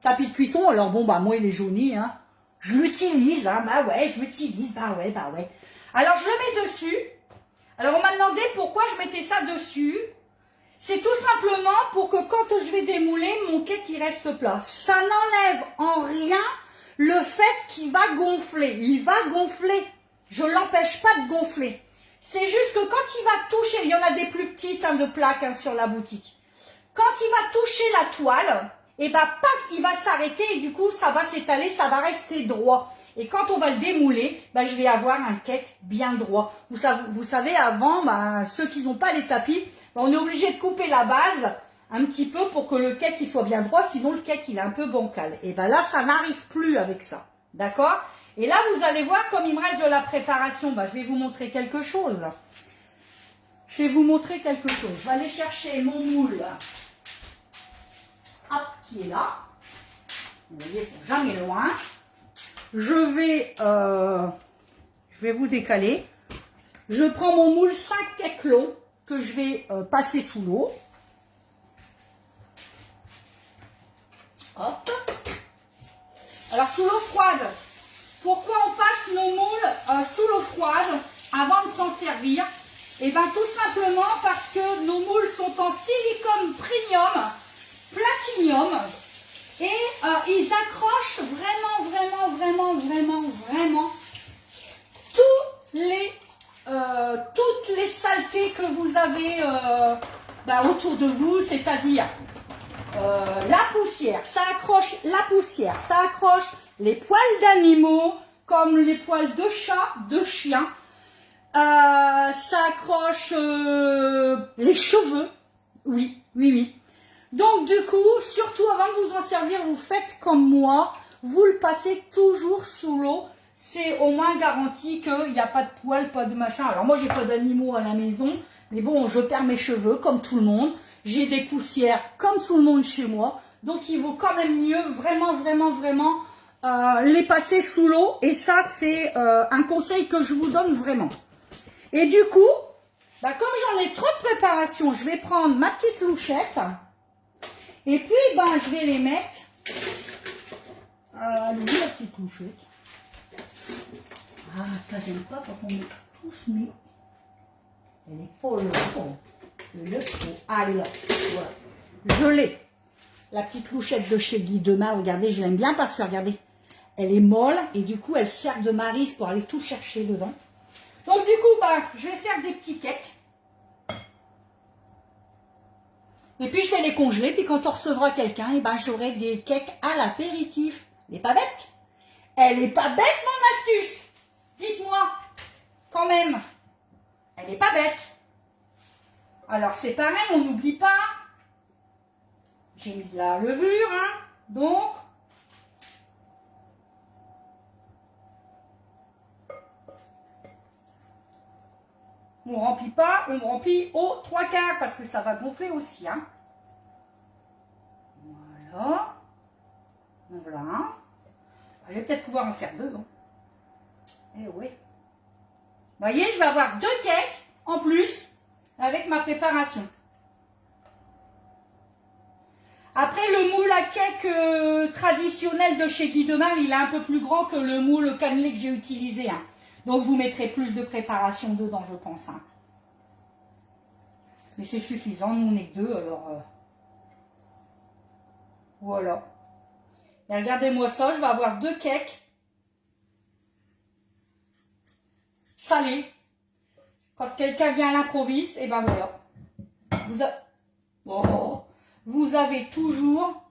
Tapis de cuisson. Alors bon, bah moi, il est jauni. Hein. Je l'utilise. Hein, bah ouais, je l'utilise. Bah ouais, bah ouais. Alors, je le mets dessus. Alors, on m'a demandé pourquoi je mettais ça dessus. C'est tout simplement pour que quand je vais démouler, mon cake il reste plat. Ça n'enlève en rien le fait qu'il va gonfler. Il va gonfler. Je ne l'empêche pas de gonfler. C'est juste que quand il va toucher, il y en a des plus petites hein, de plaques hein, sur la boutique. Quand il va toucher la toile, et bah paf, il va s'arrêter et du coup ça va s'étaler, ça va rester droit. Et quand on va le démouler, bah, je vais avoir un cake bien droit. Vous savez avant, bah, ceux qui n'ont pas les tapis, bah, on est obligé de couper la base un petit peu pour que le cake il soit bien droit, sinon le cake il est un peu bancal. Et ben là, ça n'arrive plus avec ça. D'accord? Et là, vous allez voir, comme il me reste de la préparation, bah, je vais vous montrer quelque chose. Je vais vous montrer quelque chose. Je vais aller chercher mon moule. Hop, qui est là. Vous voyez, ils sont jamais loin. Je vais vous décaler. Je prends mon moule 5 cakes longs que je vais passer sous l'eau. Hop. Alors, sous l'eau froide. Pourquoi on passe nos moules sous l'eau froide avant de s'en servir? Et bien, tout simplement parce que nos moules sont en silicone premium, platinium. Et ils accrochent vraiment toutes les saletés que vous avez autour de vous, c'est-à-dire la poussière, ça accroche la poussière, ça accroche les poils d'animaux, comme les poils de chat, de chien, ça accroche les cheveux, oui. Donc du coup, surtout avant de vous en servir, vous faites comme moi, vous le passez toujours sous l'eau. C'est au moins garanti qu'il n'y a pas de poils, pas de machin. Alors moi, j'ai pas d'animaux à la maison, mais bon, je perds mes cheveux comme tout le monde. J'ai des poussières comme tout le monde chez moi. Donc il vaut quand même mieux vraiment les passer sous l'eau. Et ça, c'est un conseil que je vous donne vraiment. Et du coup, comme j'en ai trop de préparation, je vais prendre ma petite louchette. Et puis, je vais les mettre. Elle est où la petite louchette? Ah, ça, j'aime pas quand on me touche, mais elle est pas le fond. Allez, là, voilà. Je l'ai. La petite louchette de chez Guy Demain, regardez, je l'aime bien parce que, regardez, elle est molle et du coup, elle sert de maryse pour aller tout chercher dedans. Donc, du coup, je vais faire des petits cakes. Et puis, je vais les congeler. Puis, quand on recevra quelqu'un, j'aurai des cakes à l'apéritif. Elle n'est pas bête? Elle n'est pas bête, mon astuce? Dites-moi, quand même. Elle n'est pas bête. Alors, c'est pareil, on n'oublie pas. J'ai mis de la levure, hein. Donc, on ne remplit pas, on remplit aux 3/4 parce que ça va gonfler aussi, hein. Voilà. Voilà. Je vais peut-être pouvoir en faire 2, non? Eh oui. Vous voyez, je vais avoir 2 cakes en plus avec ma préparation. Après, le moule à cake traditionnel de chez Guy Demain, il est un peu plus grand que le moule cannelé que j'ai utilisé, hein. Donc, vous mettrez plus de préparation dedans, je pense, hein. Mais c'est suffisant, nous on n'est que 2, alors... Voilà. Et regardez-moi ça, je vais avoir 2 cakes salés. Quand quelqu'un vient à l'improviste, et voilà. Vous avez toujours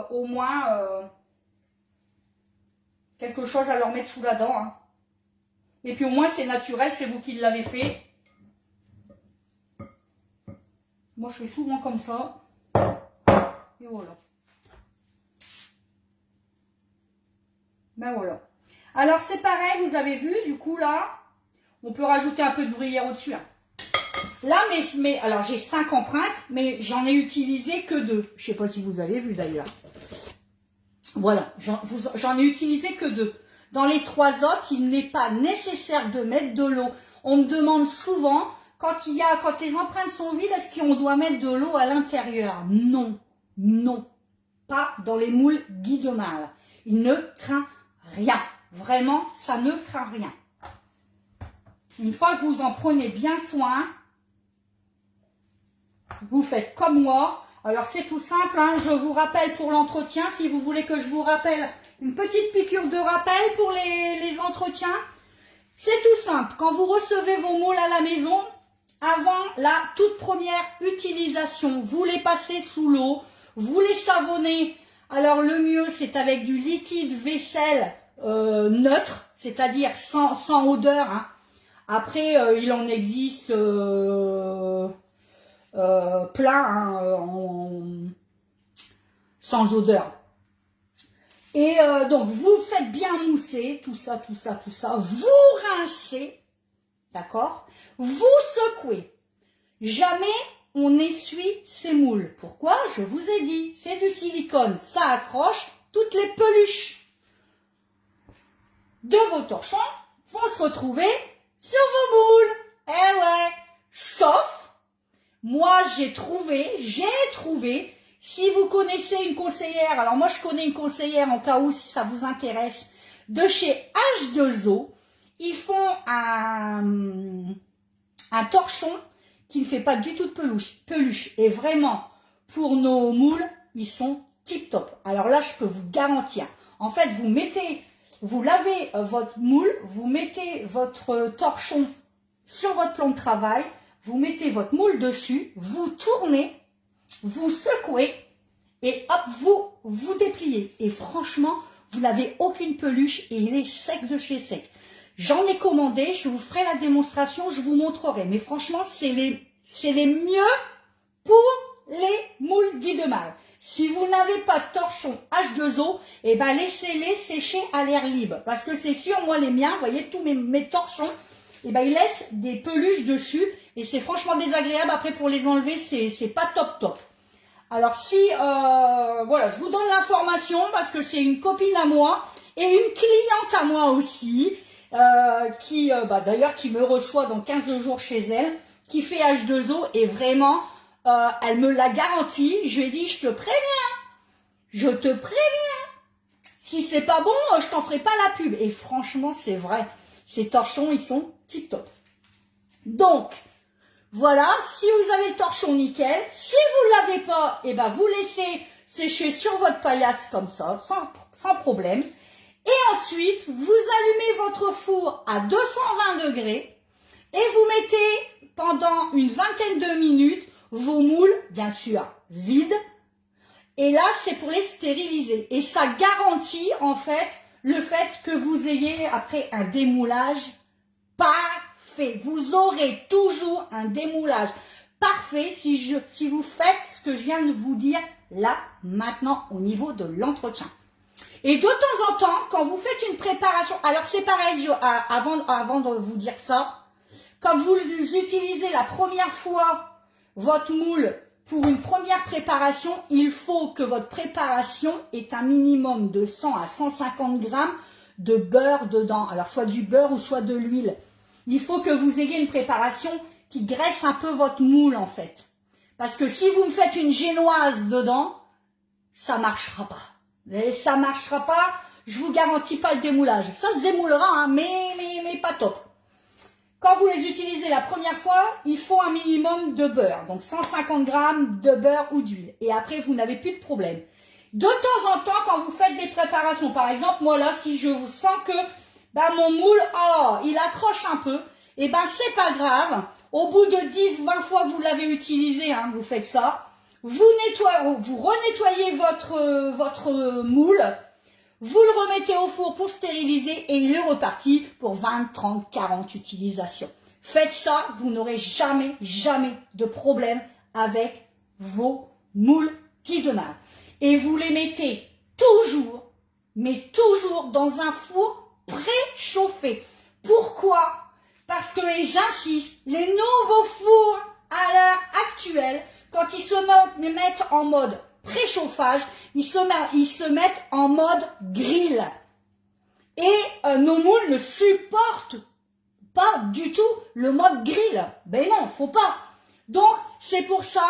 au moins quelque chose à leur mettre sous la dent, hein. Et puis au moins c'est naturel, c'est vous qui l'avez fait. Moi je fais souvent comme ça. Et voilà. Voilà. Alors c'est pareil, vous avez vu, du coup là, on peut rajouter un peu de gruyère au-dessus, hein. Là, alors j'ai 5 empreintes, mais j'en ai utilisé que 2. Je sais pas si vous avez vu d'ailleurs. Voilà, j'en ai utilisé que 2. Dans les 3 autres, il n'est pas nécessaire de mettre de l'eau. On me demande souvent, quand les empreintes sont vides, est-ce qu'on doit mettre de l'eau à l'intérieur? Non, non, pas dans les moules Guy Demain, là. Il ne craint rien. Vraiment, ça ne craint rien. Une fois que vous en prenez bien soin, vous faites comme moi. Alors c'est tout simple, hein. Je vous rappelle pour l'entretien, si vous voulez que je vous rappelle une petite piqûre de rappel pour les entretiens. C'est tout simple, quand vous recevez vos moules à la maison, avant la toute première utilisation, vous les passez sous l'eau, vous les savonnez. Alors le mieux c'est avec du liquide vaisselle neutre, c'est-à-dire sans odeur, hein. Après il en existe... plein, hein, sans odeur. Et donc vous faites bien mousser tout ça, vous rincez, d'accord, vous secouez. Jamais on essuie ces moules. Pourquoi? Je vous ai dit, c'est du silicone, ça accroche toutes les peluches de vos torchons vont se retrouver sur vos moules. Eh ouais, sauf moi, j'ai trouvé Si vous connaissez une conseillère, alors moi je connais une conseillère en cas où si ça vous intéresse, de chez H2O, ils font un torchon qui ne fait pas du tout de peluche. Et vraiment, pour nos moules, ils sont tip top. Alors là, je peux vous garantir. En fait, vous lavez votre moule, vous mettez votre torchon sur votre plan de travail, vous mettez votre moule dessus, vous tournez, vous secouez et hop, vous dépliez. Et franchement, vous n'avez aucune peluche et il est sec de chez sec. J'en ai commandé, je vous ferai la démonstration, je vous montrerai. Mais franchement, c'est les mieux pour les moules Guy de Mâle. Si vous n'avez pas de torchon H2O, eh ben laissez-les sécher à l'air libre. Parce que c'est sûr, moi les miens, vous voyez, tous mes torchons, eh ben ils laissent des peluches dessus. Et c'est franchement désagréable. Après, pour les enlever, c'est pas top. Alors si, voilà, je vous donne l'information parce que c'est une copine à moi et une cliente à moi aussi, d'ailleurs qui me reçoit dans 15 jours chez elle, qui fait H2O et vraiment, elle me l'a garanti. Je lui ai dit, je te préviens, si c'est pas bon, je t'en ferai pas la pub. Et franchement, c'est vrai, ces torchons, ils sont tip top. Donc, voilà, si vous avez le torchon nickel, si vous ne l'avez pas, eh ben vous laissez sécher sur votre paillasse comme ça, sans problème. Et ensuite, vous allumez votre four à 220 degrés et vous mettez pendant une vingtaine de minutes vos moules, bien sûr, vides. Et là, c'est pour les stériliser. Et ça garantit en fait le fait que vous ayez après un démoulage parfait. Vous aurez toujours un démoulage parfait si vous faites ce que je viens de vous dire là, maintenant, au niveau de l'entretien. Et de temps en temps, quand vous faites une préparation, alors c'est pareil, avant de vous dire ça, quand vous utilisez la première fois votre moule pour une première préparation, il faut que votre préparation ait un minimum de 100 à 150 grammes de beurre dedans. Alors soit du beurre ou soit de l'huile. Il faut que vous ayez une préparation qui graisse un peu votre moule en fait. Parce que si vous me faites une génoise dedans, ça marchera pas. Et ça marchera pas, je vous garantis pas le démoulage. Ça se démoulera, hein, mais pas top. Quand vous les utilisez la première fois, il faut un minimum de beurre. Donc 150 grammes de beurre ou d'huile. Et après, vous n'avez plus de problème. De temps en temps, quand vous faites des préparations, par exemple, moi là, si je vous sens que mon moule, il accroche un peu, et c'est pas grave. Au bout de 10-20 fois que vous l'avez utilisé, hein, vous faites ça. Vous renettoyez votre moule, vous le remettez au four pour stériliser et il est reparti pour 20, 30, 40 utilisations. Faites ça, vous n'aurez jamais de problème avec vos moules Guy de Mâle. Et vous les mettez toujours, mais toujours dans un four préchauffé. Pourquoi? Parce que, et j'insiste, les nouveaux fours à l'heure actuelle, quand ils se mettent en mode préchauffage, ils se mettent en mode grill. Et nos moules ne supportent pas du tout le mode grill. Ben non, faut pas. Donc, c'est pour ça,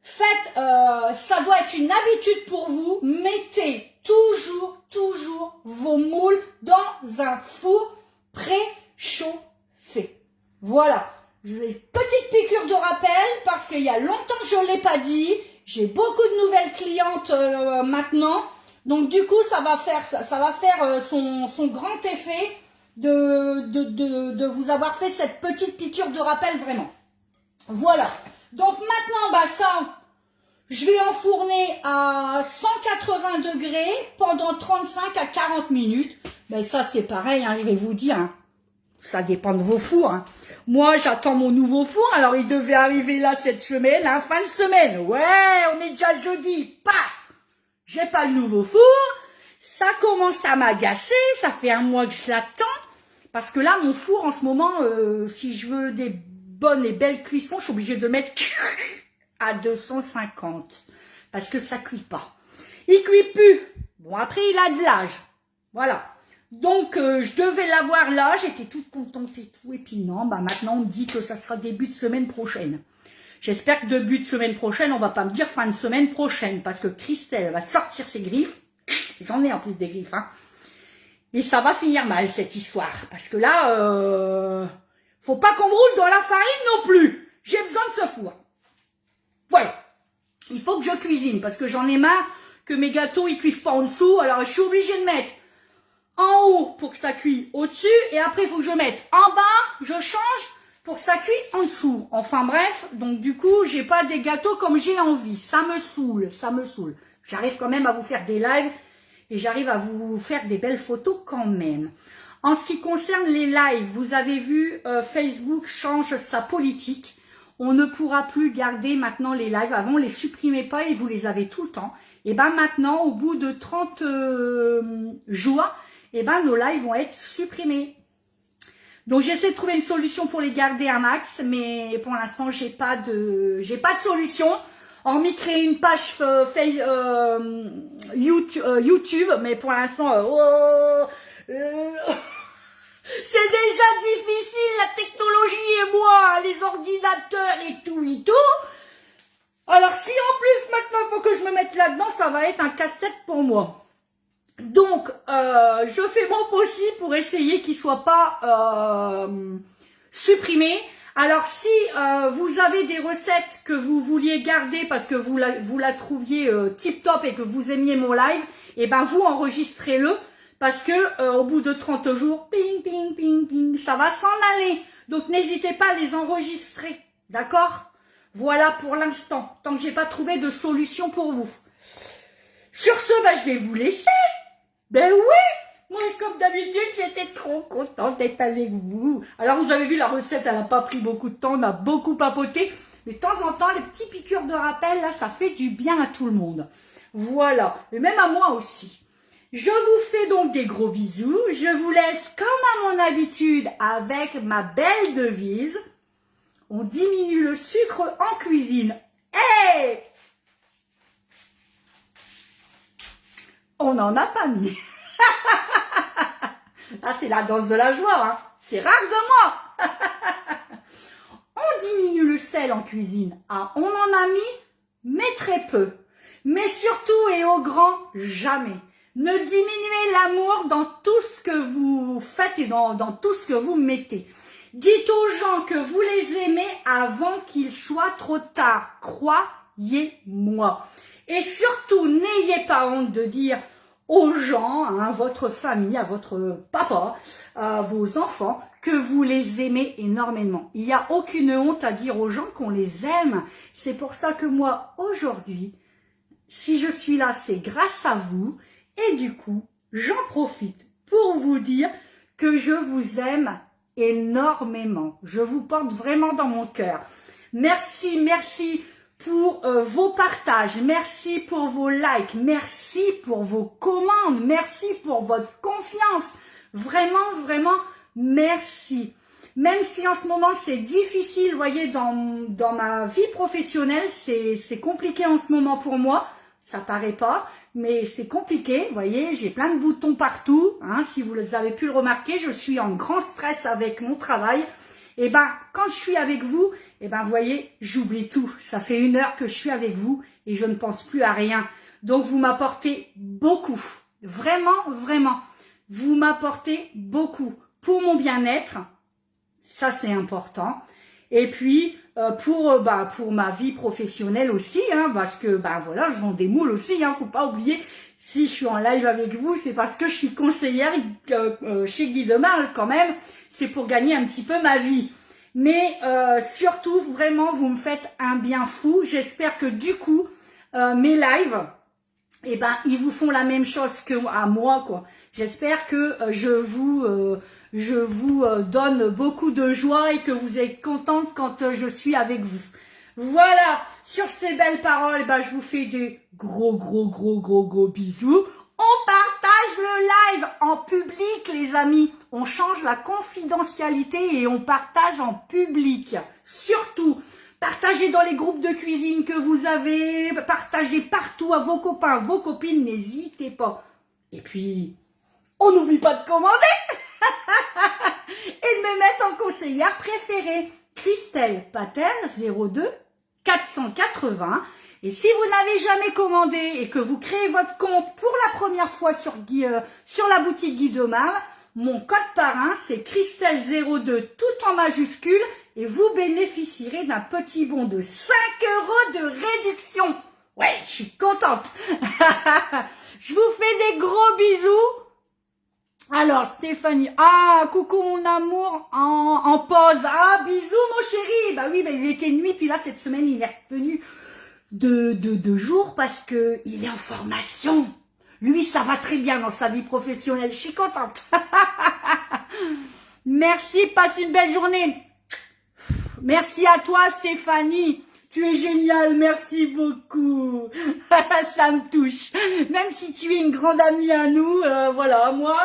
ça doit être une habitude pour vous. Mettez toujours vos moules dans un four préchauffé. Voilà. Petite piqûre de rappel parce qu'il y a longtemps que je ne l'ai pas dit. J'ai beaucoup de nouvelles clientes maintenant. Donc du coup, ça va faire son grand effet de vous avoir fait cette petite piqûre de rappel vraiment. Voilà. Donc maintenant, ça, je vais enfourner à 180 degrés pendant 35 à 40 minutes. Ben ça, c'est pareil, hein, je vais vous dire. Hein. Ça dépend de vos fours. Hein. Moi, j'attends mon nouveau four. Alors, il devait arriver là cette semaine, hein, fin de semaine. Ouais, on est déjà jeudi. Paf! J'ai pas le nouveau four. Ça commence à m'agacer. Ça fait un mois que je l'attends. Parce que là, mon four, en ce moment, si je veux des bonnes et belles cuissons, je suis obligée de mettre à 250. Parce que ça cuit pas. Il cuit plus. Bon, après, il a de l'âge. Voilà. Donc, je devais l'avoir là, j'étais toute contente et tout, et puis non, maintenant on me dit que ça sera début de semaine prochaine. J'espère que début de semaine prochaine, on va pas me dire fin de semaine prochaine, parce que Christelle va sortir ses griffes. J'en ai en plus des griffes, hein. Et ça va finir mal, cette histoire. Parce que là, faut pas qu'on me roule dans la farine non plus. J'ai besoin de ce four. Voilà. Il faut que je cuisine, parce que j'en ai marre que mes gâteaux, ils cuisent pas en dessous. Alors, je suis obligée de mettre en haut pour que ça cuise au-dessus. Et après, il faut que je mette en bas, je change pour que ça cuise en dessous. Enfin bref, donc du coup, j'ai pas des gâteaux comme j'ai envie. Ça me saoule, ça me saoule. J'arrive quand même à vous faire des lives et j'arrive à vous faire des belles photos quand même. En ce qui concerne les lives, vous avez vu, Facebook change sa politique. On ne pourra plus garder maintenant les lives. Avant, on les supprimait pas et vous les avez tout le temps. Et ben maintenant, au bout de 30 jours, et ben nos lives vont être supprimés. Donc j'essaie de trouver une solution pour les garder un max, mais pour l'instant j'ai pas de solution. Hormis créer une page YouTube, mais pour l'instant, c'est déjà difficile, la technologie et moi, les ordinateurs et tout et tout. Alors si en plus maintenant il faut que je me mette là-dedans, ça va être un casse-tête pour moi. Donc, je fais mon possible pour essayer qu'il soit pas supprimé. Alors, si vous avez des recettes que vous vouliez garder parce que vous la trouviez tip top et que vous aimiez mon live, et ben vous enregistrez-le parce que au bout de 30 jours, ping, ping, ping, ping, ça va s'en aller. Donc, n'hésitez pas à les enregistrer, d'accord? Voilà pour l'instant, tant que j'ai pas trouvé de solution pour vous. Sur ce, ben, je vais vous laisser. Ben oui, moi comme d'habitude, j'étais trop contente d'être avec vous. Alors vous avez vu, la recette, elle n'a pas pris beaucoup de temps, on a beaucoup papoté. Mais de temps en temps, les petits piqûres de rappel, là, ça fait du bien à tout le monde. Voilà, et même à moi aussi. Je vous fais donc des gros bisous. Je vous laisse comme à mon habitude avec ma belle devise. On diminue le sucre en cuisine. Hey! On n'en a pas mis. Ah, c'est la danse de la joie, hein. C'est rare de moi. On diminue le sel en cuisine. Ah, on en a mis, mais très peu. Mais surtout et au grand, jamais. Ne diminuez l'amour dans tout ce que vous faites et dans tout ce que vous mettez. Dites aux gens que vous les aimez avant qu'il soit trop tard. Croyez-moi. Et surtout, n'ayez pas honte de dire aux gens, à votre famille, à votre papa, à vos enfants, que vous les aimez énormément. Il n'y a aucune honte à dire aux gens qu'on les aime. C'est pour ça que moi, aujourd'hui, si je suis là, c'est grâce à vous. Et du coup, j'en profite pour vous dire que je vous aime énormément. Je vous porte vraiment dans mon cœur. Merci, merci pour vos partages, merci pour vos likes, merci pour vos commandes, merci pour votre confiance. Vraiment, vraiment, merci. Même si en ce moment c'est difficile, vous voyez, dans ma vie professionnelle, c'est compliqué en ce moment pour moi. Ça paraît pas, mais c'est compliqué. Vous voyez, j'ai plein de boutons partout. Hein, si vous avez pu le remarquer, je suis en grand stress avec mon travail. Et ben, quand je suis avec vous, et ben, vous voyez, j'oublie tout. Ça fait 1 heure que je suis avec vous et je ne pense plus à rien. Donc, vous m'apportez beaucoup. Vraiment, vraiment. Vous m'apportez beaucoup pour mon bien-être. Ça, c'est important. Et puis, pour ma vie professionnelle aussi, hein, parce que, voilà, je vends des moules aussi, hein, faut pas oublier. Si je suis en live avec vous, c'est parce que je suis conseillère chez Guy Demarle quand même. C'est pour gagner un petit peu ma vie. Mais surtout, vraiment, vous me faites un bien fou. J'espère que du coup, mes lives, eh ben, ils vous font la même chose que à moi, quoi. J'espère que je vous donne beaucoup de joie et que vous êtes contente quand je suis avec vous. Voilà, sur ces belles paroles, je vous fais des gros bisous. On partage le live en public, les amis. On change la confidentialité et on partage en public. Surtout, partagez dans les groupes de cuisine que vous avez, partagez partout à vos copains, vos copines, n'hésitez pas. Et puis, on n'oublie pas de commander et de me mettre en conseillère préférée. Christelle Patel 02 480. Et si vous n'avez jamais commandé et que vous créez votre compte pour la première fois sur la boutique Guy Domar, mon code parrain, c'est Christelle02, tout en majuscule, et vous bénéficierez d'un petit bon de 5 € de réduction. Ouais, je suis contente. Je vous fais des gros bisous. Alors, Stéphanie, coucou mon amour, en pause. Bisous mon chéri. Bah oui, il était nuit, puis là, cette semaine, il est revenu de jour parce que il est en formation. Lui, ça va très bien dans sa vie professionnelle. Je suis contente. Merci, passe une belle journée. Merci à toi, Stéphanie. Tu es géniale, merci beaucoup. Ça me touche. Même si tu es une grande amie à nous, voilà, moi,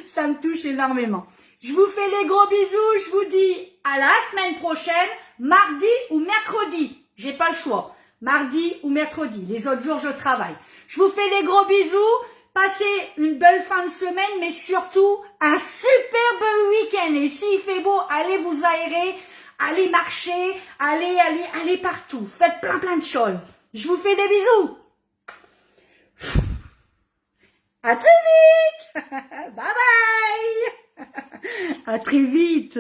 ça me touche énormément. Je vous fais des gros bisous. Je vous dis à la semaine prochaine, mardi ou mercredi. J'ai pas le choix. Mardi ou mercredi. Les autres jours, je travaille. Je vous fais des gros bisous. Passez une belle fin de semaine, mais surtout un superbe week-end. Et s'il fait beau, allez vous aérer, allez marcher, allez partout. Faites plein de choses. Je vous fais des bisous. À très vite. Bye bye. À très vite.